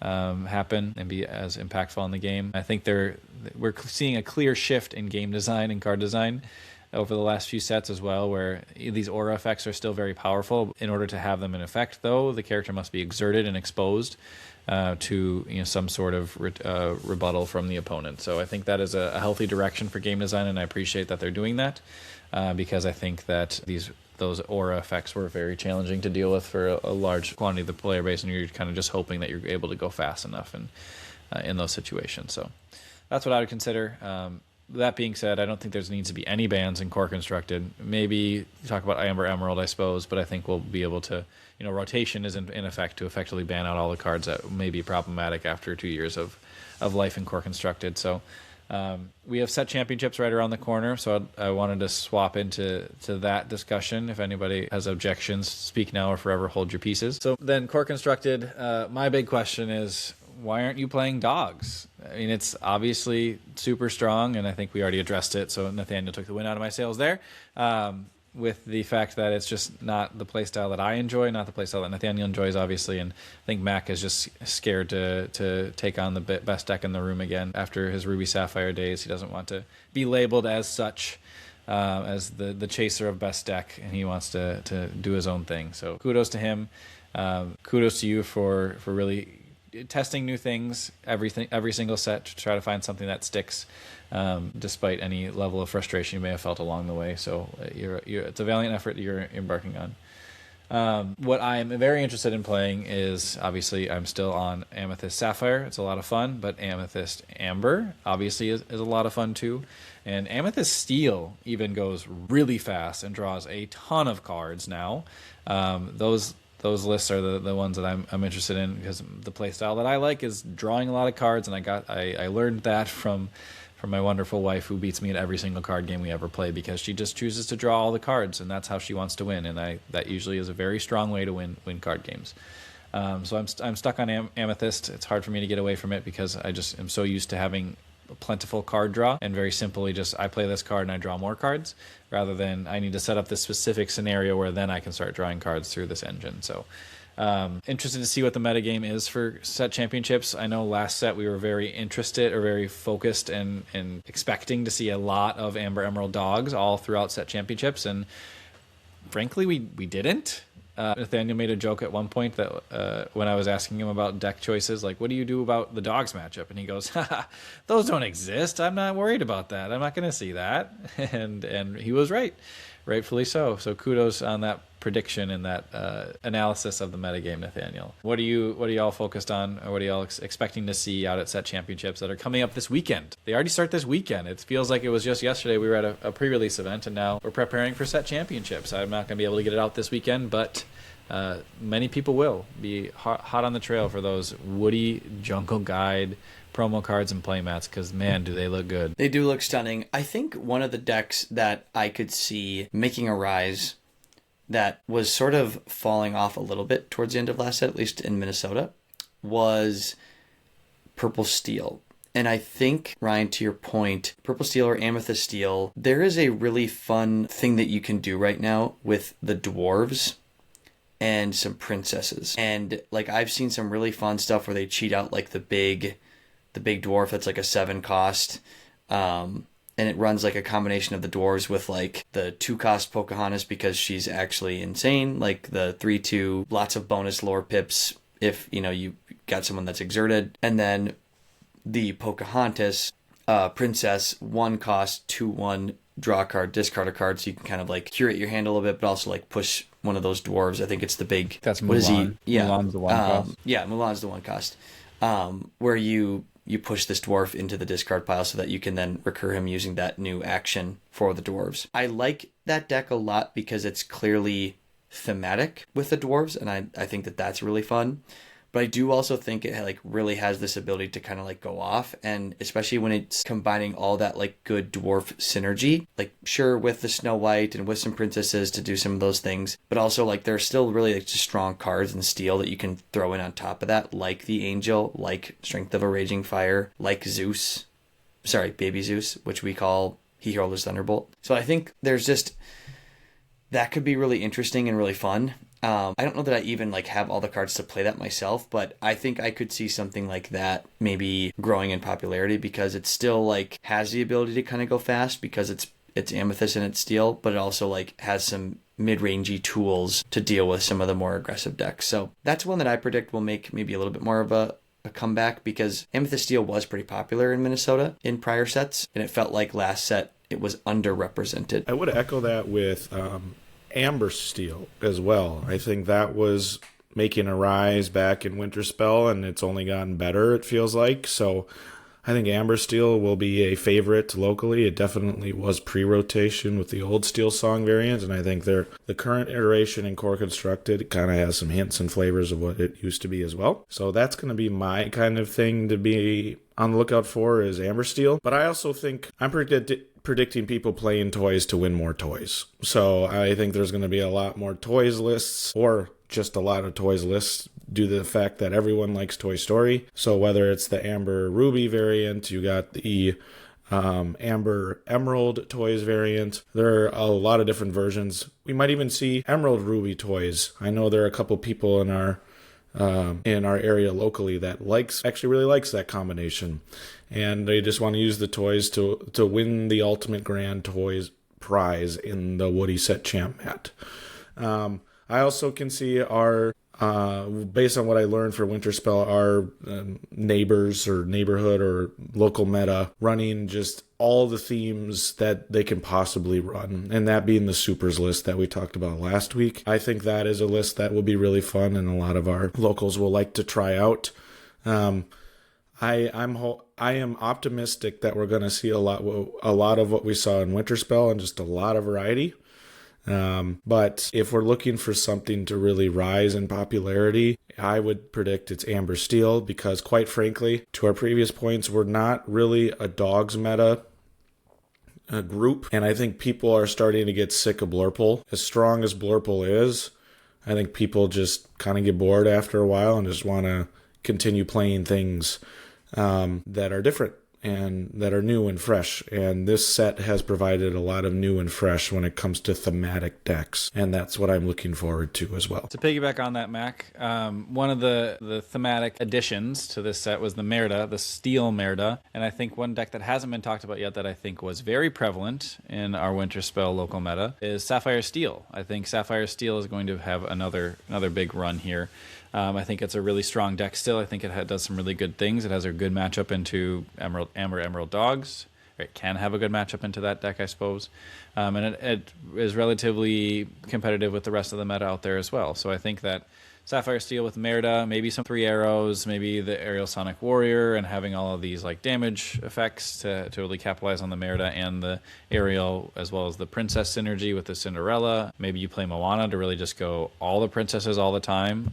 happen and be as impactful in the game. I think we're seeing a clear shift in game design and card design over the last few sets as well, where these aura effects are still very powerful. In order to have them in effect, though, the character must be exerted and exposed to some sort of rebuttal from the opponent. So I think that is a healthy direction for game design, and I appreciate that they're doing that because I think that those aura effects were very challenging to deal with for a large quantity of the player base, and you're kind of just hoping that you're able to go fast enough in those situations. So that's what I would consider. That being said, I don't think there needs to be any bans in Core Constructed. Maybe talk about Amber Emerald, I suppose, but I think we'll be able to, rotation is in effect to effectively ban out all the cards that may be problematic after 2 years of life in Core Constructed. So we have set championships right around the corner, so I wanted to swap into that discussion. If anybody has objections, speak now or forever hold your pieces. So then Core Constructed, my big question is, why aren't you playing dogs? I mean, it's obviously super strong, and I think we already addressed it, so Nathaniel took the win out of my sails there, with the fact that it's just not the playstyle that I enjoy, not the playstyle that Nathaniel enjoys, obviously, and I think Mack is just scared to take on the best deck in the room again. After his Ruby Sapphire days, he doesn't want to be labeled as such, as the chaser of best deck, and he wants to do his own thing. So kudos to him. Kudos to you for really testing new things every single set to try to find something that sticks, despite any level of frustration you may have felt along the way. So it's a valiant effort that you're embarking on. What I'm very interested in playing is, obviously, I'm still on Amethyst Sapphire. It's a lot of fun, but Amethyst Amber obviously is a lot of fun too. And Amethyst Steel even goes really fast and draws a ton of cards now. Those lists are the ones that I'm interested in, because the play style that I like is drawing a lot of cards, and I learned that from my wonderful wife, who beats me at every single card game we ever play, because she just chooses to draw all the cards, and that's how she wants to win, and that usually is a very strong way to win card games. So I'm stuck on Amethyst. It's hard for me to get away from it because I just am so used to having a plentiful card draw, and very simply just I play this card and I draw more cards, rather than I need to set up this specific scenario where then I can start drawing cards through this engine. So interested to see what the metagame is for set championships. I know last set we were very interested or very focused and expecting to see a lot of Amber Emerald dogs all throughout set championships, and frankly we didn't. Nathaniel made a joke at one point that when I was asking him about deck choices, like, what do you do about the dogs matchup? And he goes, haha, those don't exist. I'm not worried about that. I'm not going to see that. And he was right, rightfully so. So kudos on that prediction and that analysis of the metagame, Nathaniel. What are you all focused on, or what are y'all expecting to see out at set championships that are coming up this weekend? They already start this weekend. It feels like it was just yesterday we were at a pre-release event, and now we're preparing for set championships. I'm not going to be able to get it out this weekend, but many people will be hot on the trail for those Woody Jungle Guide promo cards and playmats, because man, do they look good. They do look stunning. I think one of the decks that I could see making a rise that was sort of falling off a little bit towards the end of last set, at least in Minnesota, was Purple Steel. And I think, Ryan, to your point, Purple Steel or Amethyst Steel, there is a really fun thing that you can do right now with the dwarves and some princesses. And like I've seen some really fun stuff where they cheat out like the big dwarf that's like a 7 cost. And it runs like a combination of the dwarves with like the 2 cost Pocahontas because she's actually insane, like the 3/2, lots of bonus lore pips if you got someone that's exerted, and then the Pocahontas princess 1 cost 2/1 draw a card, discard a card, so you can kind of like curate your hand a little bit, but also like push one of those dwarves. I think it's the big. That's Mulan. What is he? Yeah, Mulan's the 1 cost. Yeah, Mulan's the 1 cost. Where you push this dwarf into the discard pile so that you can then recur him using that new action for the dwarves. I like that deck a lot because it's clearly thematic with the dwarves, and I think that that's really fun. But I do also think it like really has this ability to kind of like go off, and especially when it's combining all that like good dwarf synergy, like sure with the Snow White and with some princesses to do some of those things, but also like there's still really like just strong cards in steel that you can throw in on top of that, like the Angel, like Strength of a Raging Fire, like Baby Zeus, which we call He Hurled His Thunderbolt. So I think there's just that could be really interesting and really fun. I don't know that I even like have all the cards to play that myself, but I think I could see something like that maybe growing in popularity because it still like has the ability to kind of go fast because it's Amethyst and it's steel, but it also like has some mid-rangey tools to deal with some of the more aggressive decks. So that's one that I predict will make maybe a little bit more of a comeback because Amethyst Steel was pretty popular in Minnesota in prior sets, and it felt like last set it was underrepresented. I would echo that with Amber Steel as well. I think that was making a rise back in Winterspell, and it's only gotten better, it feels like. So I think Amber Steel will be a favorite locally. It definitely was pre-rotation with the old Steel Song variant, and I think the current iteration in Core Constructed kind of has some hints and flavors of what it used to be as well. So that's going to be my kind of thing to be on the lookout for is Amber Steel. But I also think I'm predicting people playing toys to win more toys. So I think there's going to be a lot more toys lists, or just a lot of toys lists due to the fact that everyone likes Toy Story. So whether it's the Amber Ruby variant, you got the Amber Emerald toys variant. There are a lot of different versions. We might even see Emerald Ruby toys. I know there are a couple people in our area locally that really likes that combination, and they just want to use the toys to win the ultimate grand toys prize in the Woody Set Champ mat. I also can see our based on what I learned for Winterspell, our neighbors or neighborhood or local meta running just all the themes that they can possibly run, and that being the supers list that we talked about last week. I think that is a list that will be really fun, and a lot of our locals will like to try out. I am optimistic that we're going to see a lot of what we saw in Winterspell and just a lot of variety. But if we're looking for something to really rise in popularity, I would predict it's Amber Steel because, quite frankly, to our previous points, we're not really a dogs meta group, and I think people are starting to get sick of Blurple. As strong as Blurple is, I think people just kind of get bored after a while and just want to continue playing things that are different and that are new and fresh. And this set has provided a lot of new and fresh when it comes to thematic decks, and that's what I'm looking forward to as well. To piggyback on that, Mac, one of the thematic additions to this set was the Merida, the Steel Merida, and I think one deck that hasn't been talked about yet that I think was very prevalent in our Winterspell local meta is Sapphire Steel. I think Sapphire Steel is going to have another big run here. I think it's a really strong deck still. I think it does some really good things. It has a good matchup into Emerald Dogs. It can have a good matchup into that deck, I suppose. And it is relatively competitive with the rest of the meta out there as well. So I think that Sapphire Steel with Merida, maybe some 3 arrows, maybe the Aerial Sonic Warrior, and having all of these like damage effects to really capitalize on the Merida and the Aerial, as well as the Princess synergy with the Cinderella. Maybe you play Moana to really just go all the princesses all the time.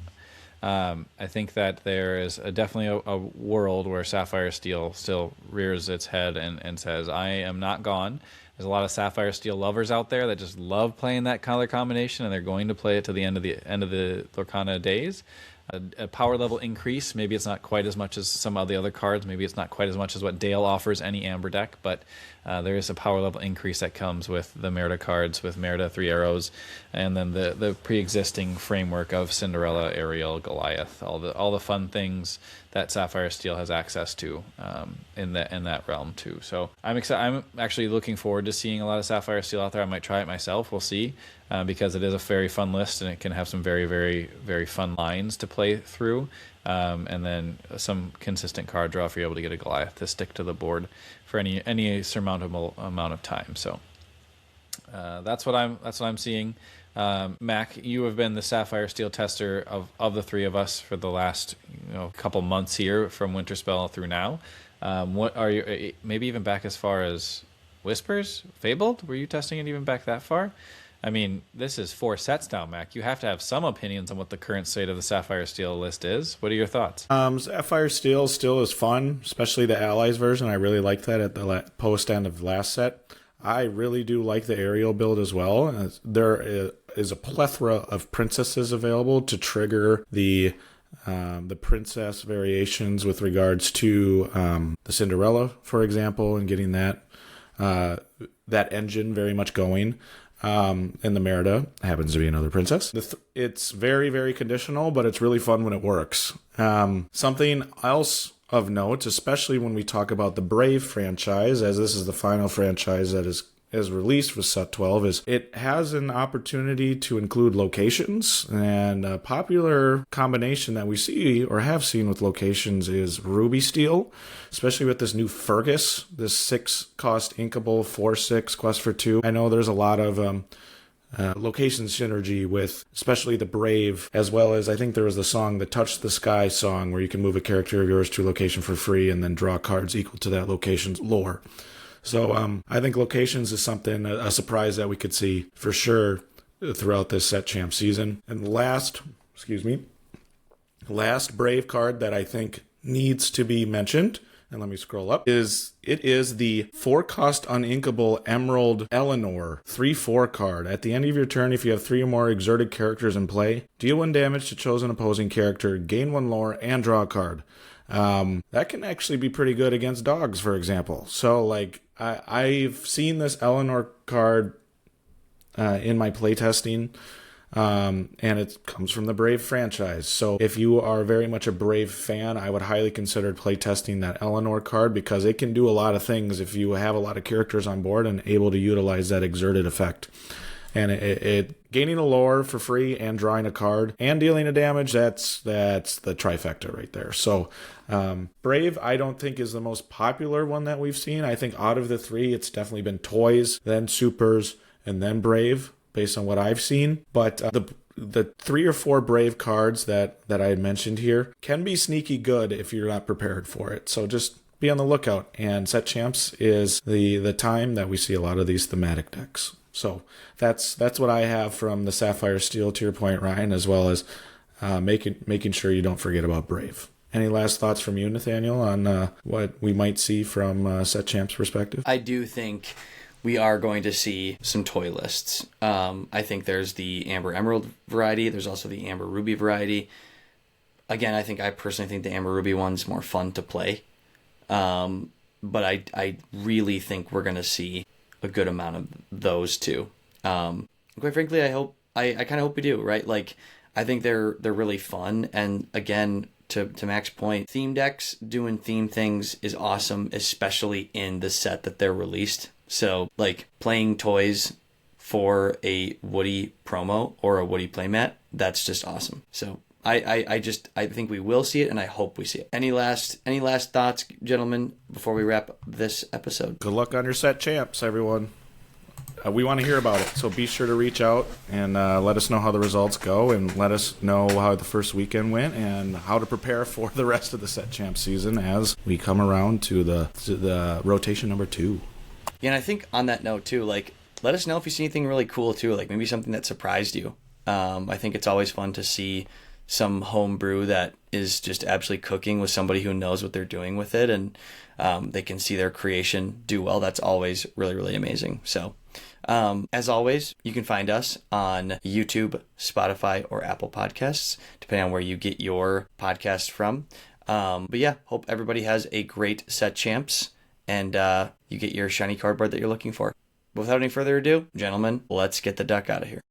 I think that there is definitely a world where Sapphire Steel still rears its head and says, I am not gone. There's a lot of Sapphire Steel lovers out there that just love playing that color combination, and they're going to play it to the end of the Lorcana days. a power level increase. Maybe it's not quite as much as some of the other cards. Maybe it's not quite as much as what Dale offers any Amber deck, but there is a power level increase that comes with the Merida cards, with Merida 3 Arrows, and then the pre-existing framework of Cinderella, Ariel, Goliath, all the fun things that Sapphire Steel has access to in that realm too. So I'm excited. I'm actually looking forward to seeing a lot of Sapphire Steel out there. I might try it myself. We'll see, because it is a very fun list and it can have some very, very, very fun lines to play through, and then some consistent card draw if you're able to get a Goliath to stick to the board for any surmountable amount of time. So that's what I'm seeing. Mack, you have been the Sapphire Steel tester of the three of us for the last couple months here, from Winterspell through now. What are you, maybe even back as far as Whispers, Fabled? Were you testing it even back that far? I mean, this is 4 sets now, Mac. You have to have some opinions on what the current state of the Sapphire Steel list is. What are your thoughts? Sapphire Steel still is fun, especially the Allies version. I really liked that at the post end of the last set. I really do like the Ariel build as well. There is a plethora of princesses available to trigger the princess variations with regards to the Cinderella, for example, and getting that engine very much going. And the Merida happens to be another princess. It's very, very conditional, but it's really fun when it works. Something else of note, especially when we talk about the Brave franchise, as this is the final franchise that is released with set 12, is it has an opportunity to include locations, and a popular combination that we see or have seen with locations is Ruby Steel, especially with this new Fergus, this 6-cost inkable 4/6 quest for 2. I know there's a lot of location synergy with especially the Brave, as well as I think there was the song, the Touch the Sky song, where you can move a character of yours to a location for free and then draw cards equal to that location's lore. So I think locations is something, a surprise that we could see for sure throughout this set champ season. And last Brave card that I think needs to be mentioned, and let me scroll up, is the 4-cost uninkable Emerald Eleanor 3/4 card. At the end of your turn, if you have 3 or more exerted characters in play, deal 1 damage to chosen opposing character, gain 1 lore, and draw a card. That can actually be pretty good against dogs, for example. So, like, I've seen this Eleanor card in my playtesting, and it comes from the Brave franchise. So if you are very much a Brave fan, I would highly consider playtesting that Eleanor card, because it can do a lot of things if you have a lot of characters on board and able to utilize that exerted effect. And it gaining a lore for free and drawing a card and dealing a damage, that's the trifecta right there. So Brave, I don't think, is the most popular one that we've seen. I think out of the 3, it's definitely been Toys, then Supers, and then Brave, based on what I've seen. But the 3 or 4 Brave cards that I had mentioned here can be sneaky good if you're not prepared for it. So just be on the lookout. And Set Champs is the time that we see a lot of these thematic decks. So that's what I have from the Sapphire Steel, to your point, Ryan, as well as making sure you don't forget about Brave. Any last thoughts from you, Nathaniel, on what we might see from Set Champs' perspective? I do think we are going to see some toy lists. I think there's the Amber Emerald variety. There's also the Amber Ruby variety. Again, I personally think the Amber Ruby one's more fun to play. But I really think we're going to see a good amount of those two. Quite frankly, I kind of hope we do, right? Like, I think they're really fun. And again, to Mack's point, theme decks doing theme things is awesome, especially in the set that they're released. So, like, playing toys for a Woody promo or a Woody playmat, that's just awesome. So I think we will see it, and I hope we see it. Any last thoughts, gentlemen, before we wrap this episode? Good luck on your Set Champs, everyone. We want to hear about it, so be sure to reach out and let us know how the results go, and let us know how the first weekend went and how to prepare for the rest of the Set Champ season as we come around to the rotation number 2. Yeah, and I think on that note too, like, let us know if you see anything really cool too, like maybe something that surprised you. I think it's always fun to see some home brew that is just absolutely cooking with somebody who knows what they're doing with it, and they can see their creation do well. That's always really, really amazing. So As always, you can find us on YouTube, Spotify, or Apple Podcasts, depending on where you get your podcast from. But yeah, hope everybody has a great set, champs, and you get your shiny cardboard that you're looking for. But without any further ado, gentlemen, let's get the duck out of here.